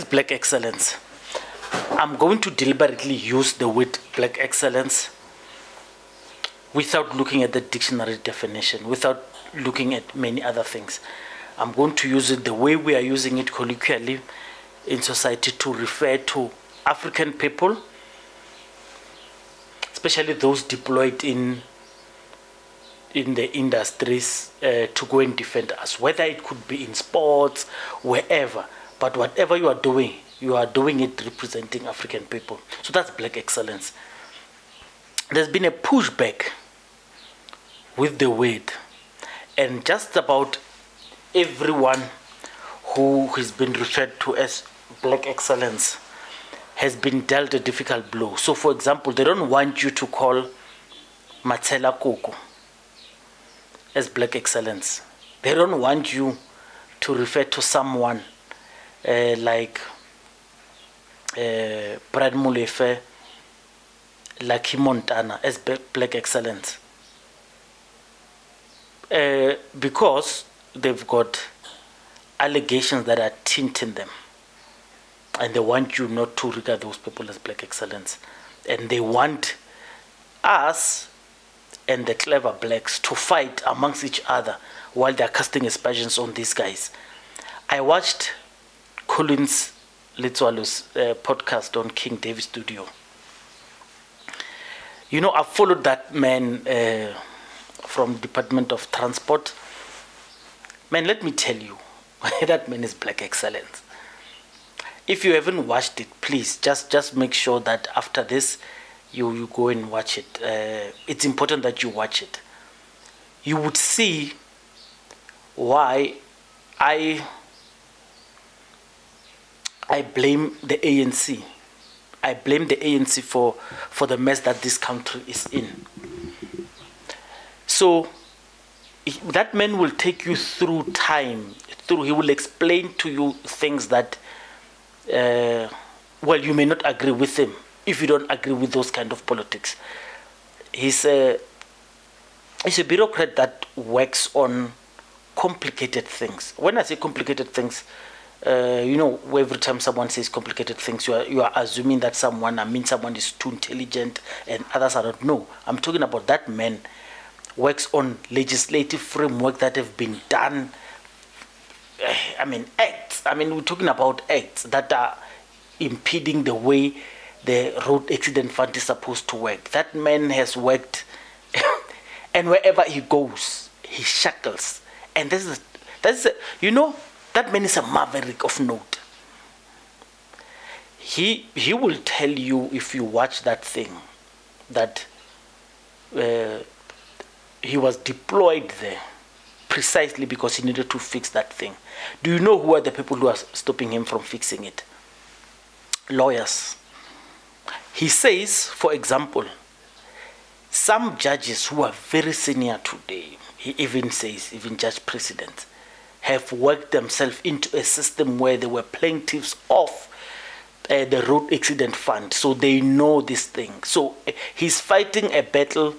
Black excellence. I'm going to deliberately use the word black excellence without looking at the dictionary definition, without looking at many other things. I'm going to use it the way we are using it colloquially in society to refer to African people, especially those deployed in the industries to go and defend us, whether it could be in sports, wherever. But whatever you are doing it representing African people. So that's black excellence. There's been a pushback with the word, and just about everyone who has been referred to as black excellence has been dealt a difficult blow. So for example, they don't want you to call Matsela Koko as black excellence. They don't want you to refer to someone like Brad Molefe, Lucky Montana as black excellence, because they've got allegations that are tinting them, and they want you not to regard those people as black excellence, and they want us and the clever blacks to fight amongst each other while they're casting aspersions on these guys. I watched Collins Letswalo's podcast on King David Studio. You know, I've followed that man from Department of Transport. Man, let me tell you, that man is black excellence. If you haven't watched it, please just make sure that after this you go and watch it. It's important that you watch it. You would see why I blame the ANC. I blame the ANC for the mess that this country is in. So that man will take you through time. He will explain to you things that, well, you may not agree with him if you don't agree with those kind of politics. He's a bureaucrat that works on complicated things. When I say complicated things, every time someone says complicated things, you are assuming that someone is too intelligent and others are not. No, I'm talking about that man works on legislative framework that have been done. Acts. We're talking about acts that are impeding the way the road accident fund is supposed to work. That man has worked, and wherever he goes, he shackles. And that man is a maverick of note. He will tell you, if you watch that thing, that he was deployed there precisely because he needed to fix that thing. Do you know who are the people who are stopping him from fixing it? Lawyers. He says, for example, some judges who are very senior today, he even says, even judge presidents, have worked themselves into a system where they were plaintiffs of the road accident fund, so they know this thing. So he's fighting a battle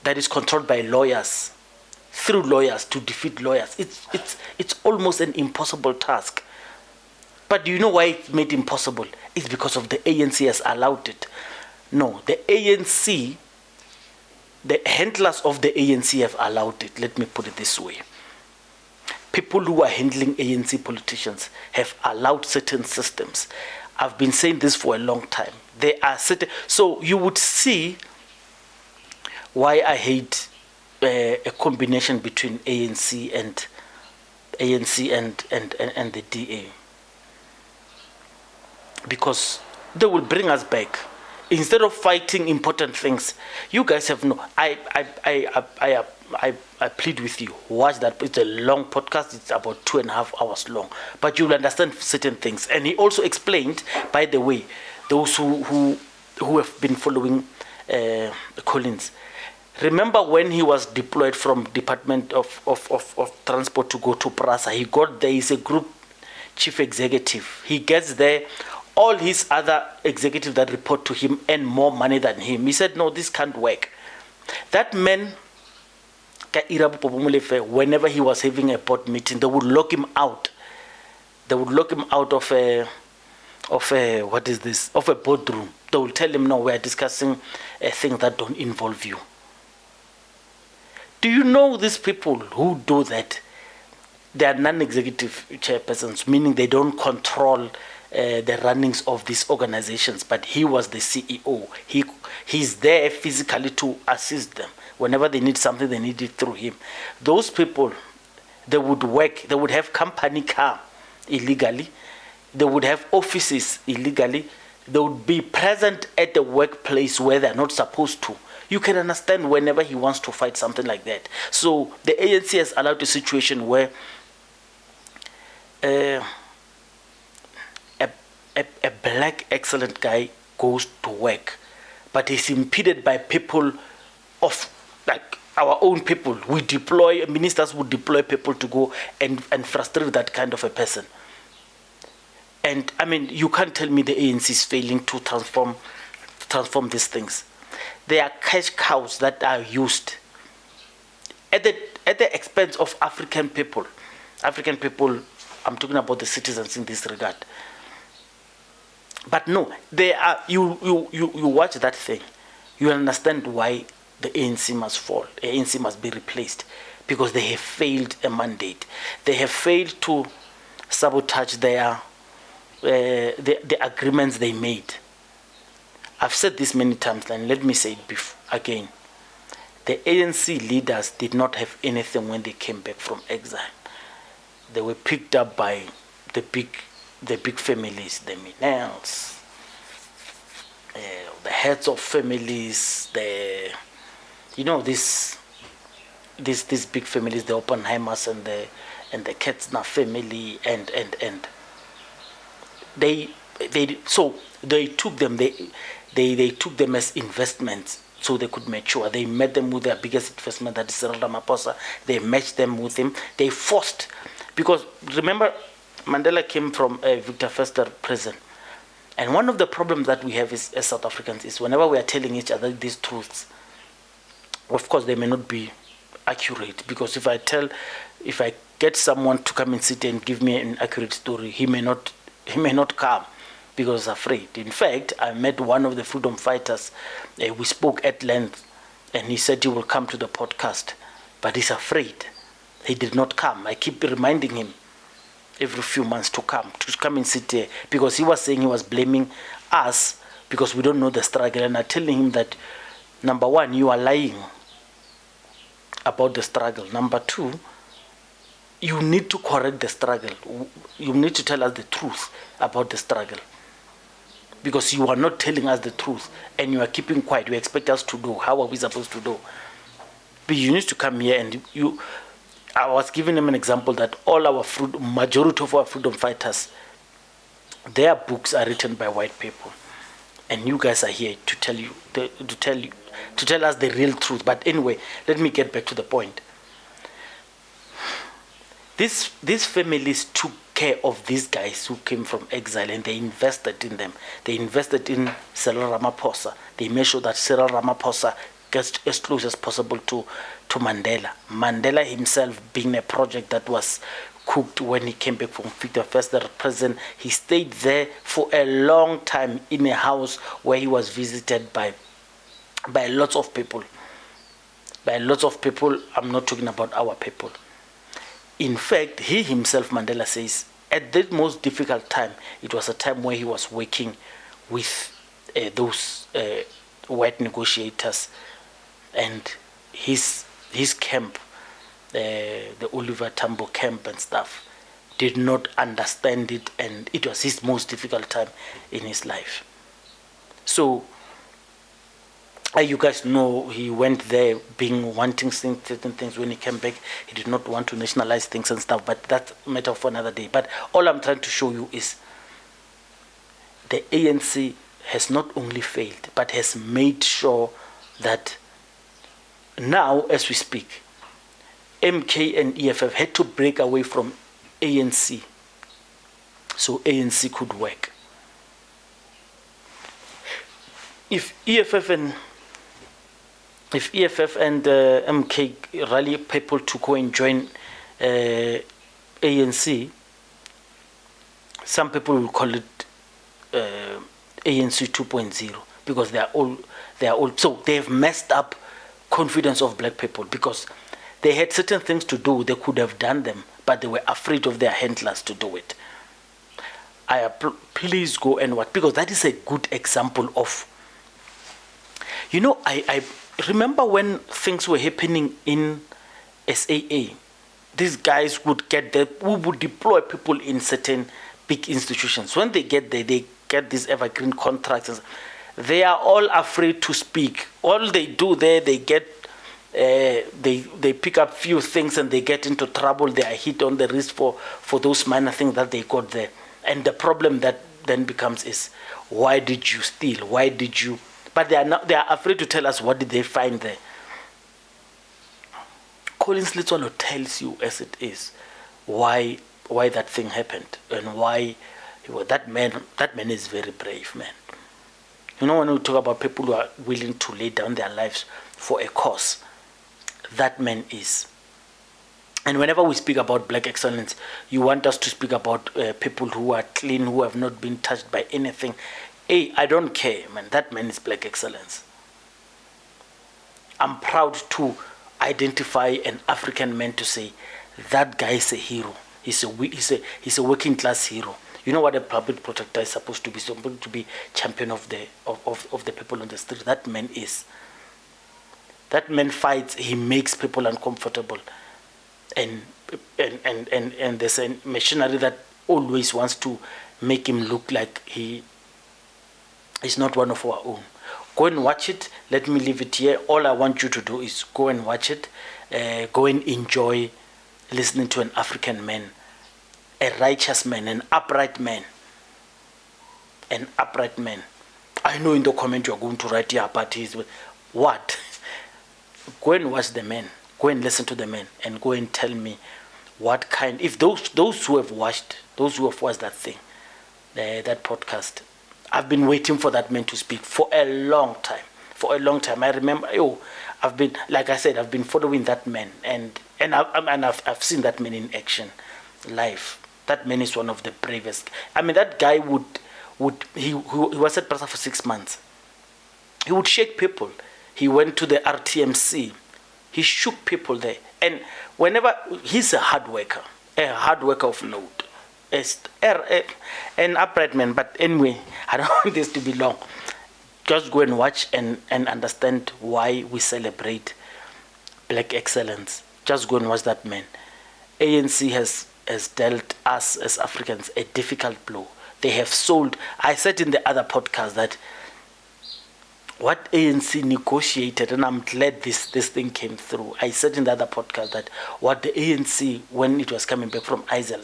that is controlled by lawyers, through lawyers, to defeat lawyers. It's almost an impossible task. But do you know why it's made impossible? It's because of the ANC has allowed it. No, the ANC, the handlers of the ANC have allowed it. Let me put it this way. People who are handling ANC politicians have allowed certain systems. I've been saying this for a long time. There are certain, so you would see why I hate a combination between ANC and the DA. Because they will bring us back. Instead of fighting important things, you guys have no. I plead with you. Watch that. It's a long podcast. It's about 2.5 hours long. But you'll understand certain things. And he also explained, by the way, those who have been following Collins. Remember when he was deployed from Department of Transport to go to PRASA? He got there. He's a group chief executive. He gets there. All his other executives that report to him earn more money than him. He said, no, this can't work. That man, whenever he was having a board meeting, they would lock him out. They would lock him out of what is this, of a boardroom. They will tell him, no, we are discussing things that don't involve you. Do you know these people who do that? They are non-executive chairpersons, meaning they don't control the runnings of these organizations, but he was the CEO. He's there physically to assist them. Whenever they need something, they need it through him. Those people, they would work, they would have company car illegally, they would have offices illegally, they would be present at the workplace where they're not supposed to. You can understand whenever he wants to fight something like that. So the ANC has allowed a situation where a black excellent guy goes to work, but he's impeded by people of like our own people. We deploy, ministers would deploy people to go and frustrate that kind of a person. And I mean, you can't tell me the ANC is failing to transform these things. There are cash cows that are used at the expense of African people. African people, I'm talking about the citizens in this regard. But no, they are. You watch that thing, you understand why the ANC must fall. The ANC must be replaced because they have failed a mandate. They have failed to sabotage the agreements they made. I've said this many times, and let me say it again. The ANC leaders did not have anything when they came back from exile. They were picked up by the big families, the Minels, the heads of families, these big families, the Oppenheimers and the Ketzner family, and they took them. They took them as investments so they could mature. They met them with their biggest investment, that is Cyril Ramaphosa. They matched them with him. They forced, because remember, Mandela came from Victor Verster prison. And one of the problems that we have as South Africans is whenever we are telling each other these truths, of course they may not be accurate, because if I get someone to come and sit and give me an accurate story, he may not come because he's afraid. In fact, I met one of the freedom fighters. We spoke at length, and he said he will come to the podcast, but he's afraid. He did not come. I keep reminding him every few months to come and sit there, because he was saying he was blaming us because we don't know the struggle. And I'm telling him that, number one, you are lying about the struggle. Number two, you need to correct the struggle. You need to tell us the truth about the struggle, because you are not telling us the truth and you are keeping quiet. You expect us to do. How are we supposed to do? But you need to come here and I was giving him an example that majority of our freedom fighters, their books are written by white people, and you guys are here to tell us the real truth. But anyway, let me get back to the point. These families took care of these guys who came from exile, and they invested in them. They invested in Cyril Ramaphosa. They made sure that Cyril Ramaphosa gets as close as possible to Mandela. Mandela himself being a project that was cooked when he came back from Victor Verster prison. He stayed there for a long time in a house where he was visited by lots of people. By lots of people, I'm not talking about our people. In fact, he himself, Mandela says, at the most difficult time, it was a time where he was working with those white negotiators, and his camp, the Oliver Tambo camp and stuff, did not understand it, and it was his most difficult time in his life. So, you guys know he went there wanting certain things. When he came back, he did not want to nationalize things and stuff, but that's a matter for another day. But all I'm trying to show you is the ANC has not only failed, but has made sure that now, as we speak, MK and EFF had to break away from ANC so ANC could work. If EFF and MK rally people to go and join ANC, some people will call it ANC 2.0, because they are all so they have messed up confidence of black people, because they had certain things to do, they could have done them, but they were afraid of their handlers to do it. Please go and watch, because that is a good example of, I remember when things were happening in SAA, these guys would get there, we would deploy people in certain big institutions. When they get there, they get these evergreen contracts. They are all afraid to speak. All they do there, they get, they pick up few things and they get into trouble. They are hit on the wrist for those minor things that they got there. And the problem that then becomes is, why did you steal? Why did you? But they are afraid to tell us what did they find there. Collins Letswalo tells you as it is why that thing happened, and why that man is very brave, man. When we talk about people who are willing to lay down their lives for a cause, that man is. And whenever we speak about black excellence, you want us to speak about people who are clean, who have not been touched by anything. Hey, I don't care, man. That man is black excellence. I'm proud to identify an African man to say that guy is a hero. He's a working class hero. You know what a public protector is supposed to be? Supposed to be champion of the people on the street. That man is. That man fights. He makes people uncomfortable, and there's a machinery that always wants to make him look like he is not one of our own. Go and watch it. Let me leave it here. All I want you to do is go and watch it. Go and enjoy listening to an African man, a righteous man, an upright man. An upright man. I know in the comment you're going to write, yeah, but he's what? Go and watch the man. Go and listen to the man, and go and tell me what kind. If those who have watched that thing, that podcast, I've been waiting for that man to speak for a long time. For a long time, I remember. I've been, like I said, I've been following that man, and I've seen that man in action, live. That man is one of the bravest. I mean, that guy he was at PRASA for 6 months. He would shake people. He went to the RTMC. He shook people there, and whenever he's a hard worker of note. An upright man. But anyway, I don't want this to be long. Just go and watch and understand why we celebrate black excellence. Just go and watch that man. ANC has dealt us as Africans a difficult blow. They have sold. I said in the other podcast that what ANC negotiated, and I'm glad this thing came through. I said in the other podcast that what the ANC, when it was coming back from exile,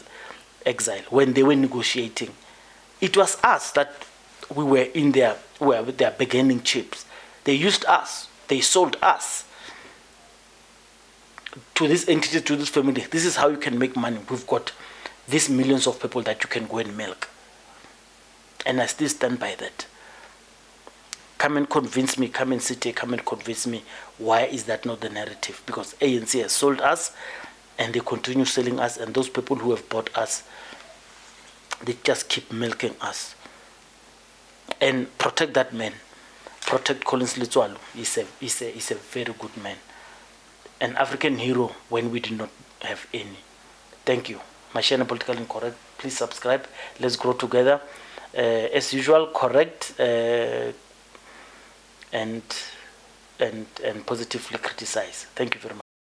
when they were negotiating, it was us that we were in their bargaining chips. They used us. They sold us to this entity, to this family. This is how you can make money. We've got these millions of people that you can go and milk. And I still stand by that. Come and convince me, come and sit here, come and convince me why is that not the narrative? Because ANC has sold us, and they continue selling us, and those people who have bought us, they just keep milking us. And protect that man. Protect Collins Letswalo. He's a very good man. An African hero when we did not have any. Thank you. Mashana Political Incorrect. Please subscribe. Let's grow together. As usual, correct and positively criticize. Thank you very much.